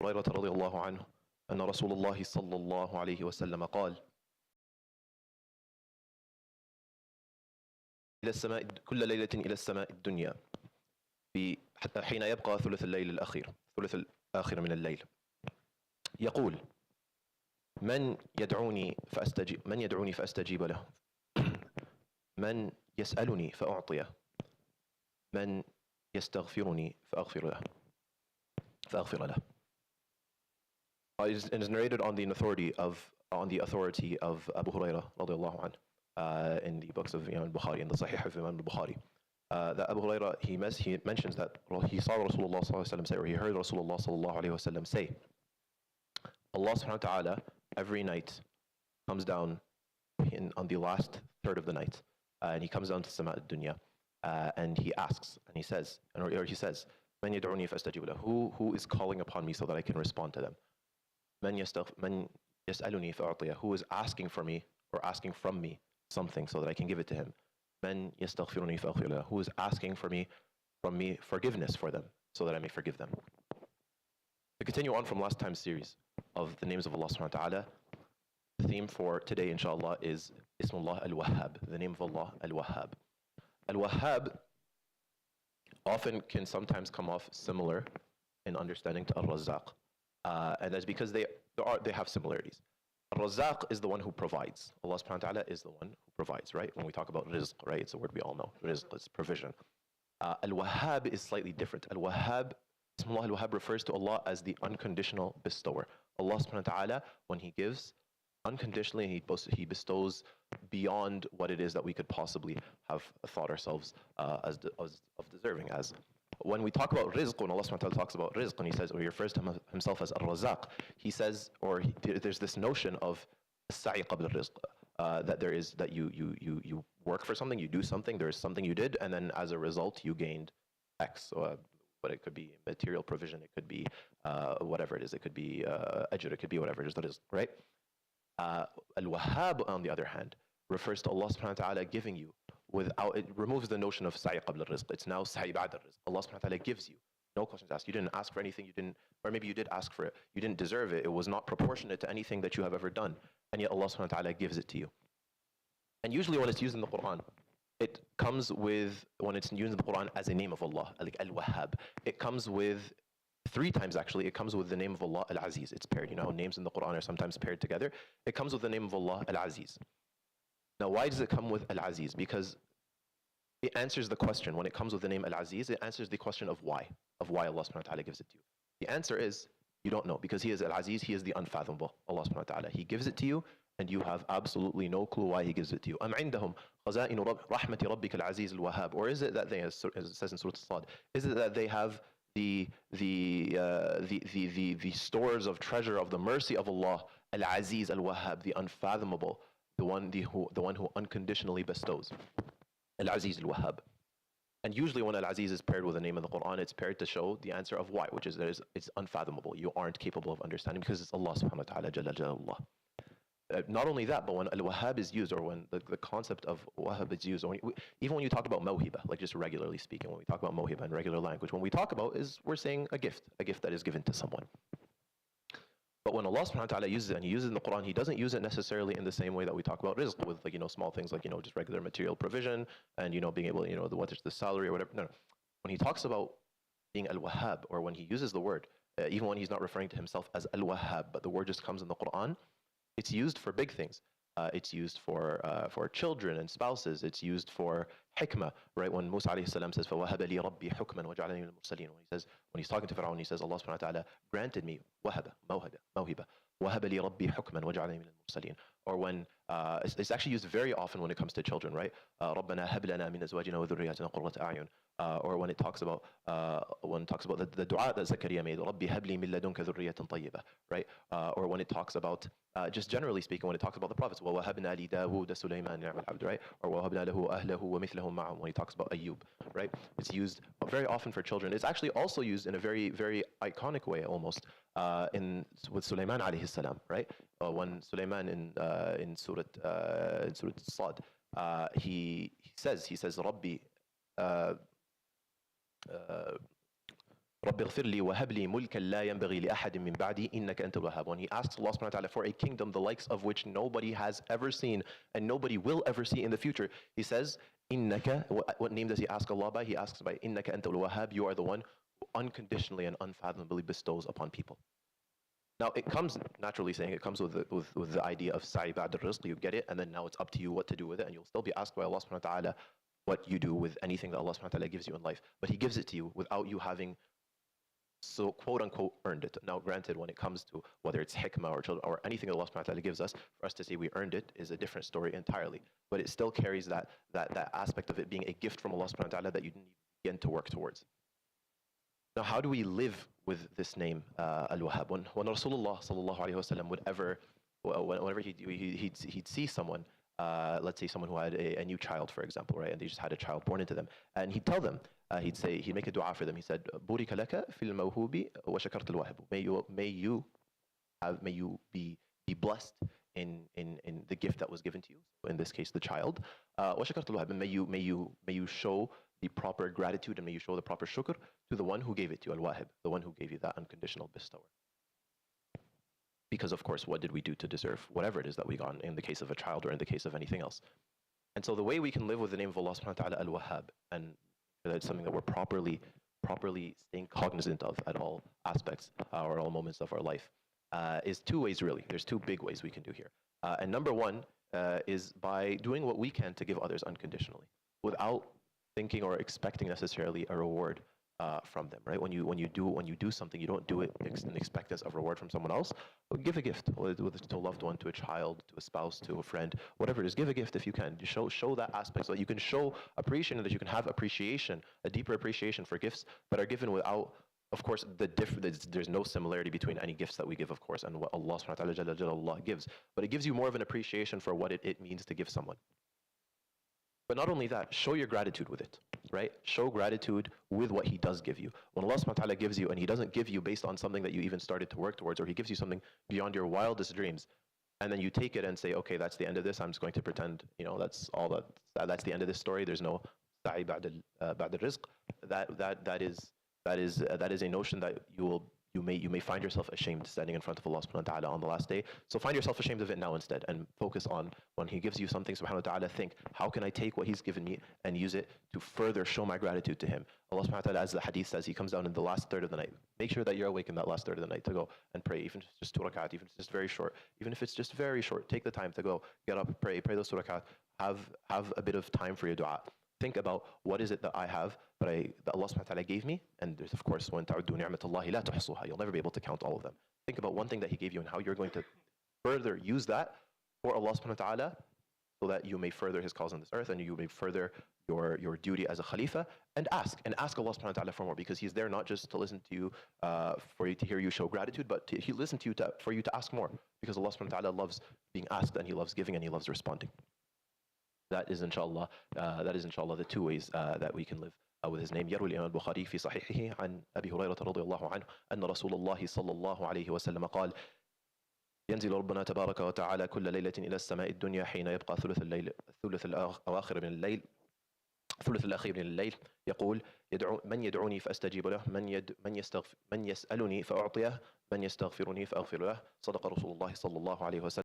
هريرة رضي الله عنه أن رسول الله صلى الله عليه وسلم قال إلى السماء كل ليلة إلى السماء الدنيا حتى حين يبقى ثلث الليل الأخير، ثلث الآخر من الليل، يقول: من يدعوني فأستجيب له، من يسألني فأعطيه، من يستغفرني فأغفر له. It is narrated on the authority of Abu Hurairah radiallahu anhu in the books of Imam Bukhari, in the Sahih of Imam Bukhari. That Abu Hurairah, he mentions that he saw Rasulullah sallallahu alaihi wasallam say, or he heard Rasulullah sallallahu alaihi wasallam say, Allah subhanahu wa ta'ala every night comes down on the last third of the night, and he comes down to Sama ad-Dunya, and he asks, and he says, Man yad'uni fastajib lahu, who is calling upon me so that I can respond to them? Man yas'aluni fa'u'tiya, who is asking for me or asking from me something so that I can give it to him? Man yastaghfiruni fa'aghfir lahu, who is asking from me forgiveness for them so that I may forgive them. To continue on from last time's series of the names of Allah subhanahu wa ta'ala, the theme for today inshallah is Ismullah al-Wahhab, the name of Allah al-Wahhab. Al-Wahhab often can sometimes come off similar in understanding to Ar-Razzaq. And that's because they have similarities. Ar-Razzaq is the one who provides. Allah subhanahu wa ta'ala is the one who provides, right? When we talk about rizq, right? It's a word we all know. Rizq is provision. Al-Wahhab is slightly different. Al-Wahhab, Ismullah al-Wahhab refers to Allah as the unconditional bestower. Allah subhanahu wa ta'ala, when He gives unconditionally, He bestows beyond what it is that we could possibly have thought ourselves of deserving as. When we talk about rizq, when Allah subhanahu wa ta'ala talks about rizq, and He says, or He refers to Himself as Ar-Razzaq, He says, there's this notion of sa'i qabla rizq, that there is, that you work for something, you do something, there is something you did, and then as a result you gained X. But it could be material provision, it could be whatever it is, it could be ajr, it could be whatever it is that is, right? Al-Wahhab, on the other hand, refers to Allah subhanahu wa ta'ala giving you without, it removes the notion of sa'i qabla rizq. It's now sa'i ba'da rizq. Allah subhanahu wa ta'ala gives you, no questions asked. You didn't ask for anything, or maybe you did ask for it, you didn't deserve it, it was not proportionate to anything that you have ever done, and yet Allah subhanahu wa ta'ala gives it to you. And usually when it's used in the Quran, it comes with, when it's used in the Quran as a name of Allah, like Al-Wahhab, it comes with, 3 times actually, it comes with the name of Allah Al-Aziz. It's paired. You know how names in the Quran are sometimes paired together? It comes with the name of Allah Al-Aziz. Now why does it come with Al-Aziz? Because it answers the question, when it comes with the name Al-Aziz, it answers the question of why Allah subhanahu wa ta'ala gives it to you. The answer is, you don't know, because He is Al-Aziz, He is the unfathomable, Allah subhanahu wa ta'ala. He gives it to you, and you have absolutely no clue why He gives it to you. أَمْ عِنْدَهُمْ خَزَائِنُ رَحْمَةِ رَبِّكَ الْعَزِيزِ الْوَهَّابِ. Or is it that they, as it says in Surah As-Sad, is it that they have the stores of treasure of the mercy of Allah, Al-Aziz Al-Wahhab, the unfathomable, the one who unconditionally bestows, Al-Aziz Al-Wahhab. And usually when Al-Aziz is paired with the name of the Quran, it's paired to show the answer of why, which is that it's unfathomable. You aren't capable of understanding, because it's Allah subhanahu wa ta'ala Jalla Jalalullah. Not only that, but when Al-Wahhab is used, or when the concept of Wahhab is used, even when you talk about Mawhiba, like just regularly speaking, when we talk about Mawhiba in regular language, when we talk about we're saying a gift that is given to someone. But when Allah subhanahu wa ta'ala uses it, and He uses it in the Quran, He doesn't use it necessarily in the same way that we talk about rizq, with small things like, just regular material provision, and being able, whether it's the salary or whatever. No. When He talks about being Al-Wahhab, or when He uses the word, even when He's not referring to Himself as Al-Wahhab, but the word just comes in the Quran, it's used for big things. It's used for children and spouses. It's used for hikmah, right? When Musa alayhi salam says, فَوَهَبَ لِي رَبِّي حُكْمًا وَجَعَلَنِي مِنَ الْمُرْسَلِينَ, when he's talking to Pharaoh, he says, Allah subhanahu wa ta'ala granted me wahaba, mawhiba, وَهَبَ لِي رَبِّي حُكْمًا وَجَعَلَنِي مِنَ الْمُرْسَلِينَ. Or when, it's actually used very often when it comes to children, right? رَبَّنَا هَبْ لَنَا مِنْ أَزْوَاجِنَا وَذُرِّيَّاتِنَا قُرَّةَ أَعْيُنٍ. Or when it talks about the dua that Zakaria made, رَبِّ هَبْ لِي مِنْ لَدُنْكَ ذُرِّيَّةً طَيِّبَةً, right? Or when it talks about, just generally speaking, when it talks about the prophets, وَوَهَبْنَا لِدَاوُودَ سُلَيْمَانَ نِعْمَ الْعَبْدُ, right? Or وَوَهَبْنَا لَهُ أَهْلَهُ وَمِثْلَهُم مَعَهُمْ, when he talks about Ayyub, right? It's used very often for children. It's actually also used in a very, very iconic way, almost, with Sulaiman alayhi salam, right? When Sulaiman in Surah As-Sad, he says, Rabbi, رب اغفر لي وهب لي ملكا لا ينبغي لأحد من بعدي إنك أنت الوهاب. When he asks Allah subhanahu wa ta'ala for a kingdom the likes of which nobody has ever seen and nobody will ever see in the future, he says, إنك, what name does he ask Allah by? He asks by إنك أنت الوهاب, you are the one who unconditionally and unfathomably bestows upon people. Now it comes, naturally saying, it comes with the idea of sa'i ba'd al-rizq, you get it, and then now it's up to you what to do with it, and you'll still be asked by Allah subhanahu wa ta'ala what you do with anything that Allah subhanahu wa ta'ala gives you in life. But he gives it to you without you having so quote unquote earned it. Now granted, when it comes to whether it's hikmah or children or anything that Allah subhanahu wa ta'ala gives us, for us to say we earned it is a different story entirely. But it still carries that aspect of it being a gift from Allah subhanahu wa ta'ala that you didn't even begin to work towards. Now, how do we live with this name, Al-Wahhab? When Rasulullah sallallahu alayhi wa sallam would ever, whenever he'd see someone, let's say someone who had a new child, for example, right, and they just had a child born into them, and he'd tell them, he'd make a dua for them. He said, "Burika laka fil mawhubi wa shakart al-wahhab." May you be blessed in the gift that was given to you. So in this case, the child. Wa shakart al-wahhab. May you show the proper gratitude and may you show the proper shukr to the one who gave it to you, al-wahhab, the one who gave you that unconditional bestower. Because of course, what did we do to deserve whatever it is that we got in the case of a child or in the case of anything else? And so the way we can live with the name of Allah subhanahu wa ta'ala, Al-Wahhab, and that's something that we're properly staying cognizant of at all aspects or all moments of our life, is two ways really. There's two big ways we can do here. And number one is by doing what we can to give others unconditionally, without thinking or expecting necessarily a reward from them, right? When you do something, you don't do it and expect as a reward from someone else. Give a gift, whether it's to a loved one, to a child, to a spouse, to a friend, whatever it is. Give a gift if you can. Show that aspect so that you can show appreciation and that you can have appreciation, a deeper appreciation for gifts that are given without, of course, there's no similarity between any gifts that we give, of course, and what Allah subhanahu wa ta'ala Jalla Jallallah gives. But it gives you more of an appreciation for what it means to give someone. But not only that, show your gratitude with it, right? Show gratitude with what he does give you. When Allah subhanahu wa ta'ala gives you and he doesn't give you based on something that you even started to work towards, or he gives you something beyond your wildest dreams, and then you take it and say, okay, that's the end of this, I'm just going to pretend, that's all that's the end of this story, there's no sa'i ba'd al-rizq, that is a notion that you may find yourself ashamed standing in front of Allah subhanahu wa ta'ala on the last day. So find yourself ashamed of it now instead, and focus on when he gives you something subhanahu wa ta'ala, think, how can I take what he's given me and use it to further show my gratitude to him? Allah subhanahu wa ta'ala, as the hadith says, he comes down in the last third of the night. Make sure that you're awake in that last third of the night to go and pray, even if it's just 2 rakat, even if it's just very short. Even if it's just very short, take the time to go, get up, pray those 2 rakat, have a bit of time for your dua. Think about what is it that I have that Allah subhanahu wa ta'ala gave me, and there's of course when ta'uddu ni'matallahi la tuhsuha, you'll never be able to count all of them. Think about one thing that he gave you and how you're going to further use that for Allah subhanahu wa ta'ala, so that you may further his cause on this earth and you may further your duty as a khalifa, and ask Allah subhanahu wa ta'ala for more, because he's there not just to listen to you, for you to hear you show gratitude, but he listens to you for you to ask more, because Allah subhanahu wa ta'ala loves being asked and he loves giving and he loves responding. That is inshallah the two ways that we can live with his name. يروي الإمام البخاري في صحيحه عن أبي هريرة رضي الله عنه أن رسول الله صلى الله عليه وسلم قال: ينزل ربنا تبارك وتعالى كل ليلة إلى السماء الدنيا حين يبقى الثلث الأواخر من الليل، الثلث الأخير من الليل، يقول: من يدعوني فأستجيب له، من يسألني فأعطيه، من يستغفرني فأغفر له. صدق رسول الله صلى الله عليه وسلم.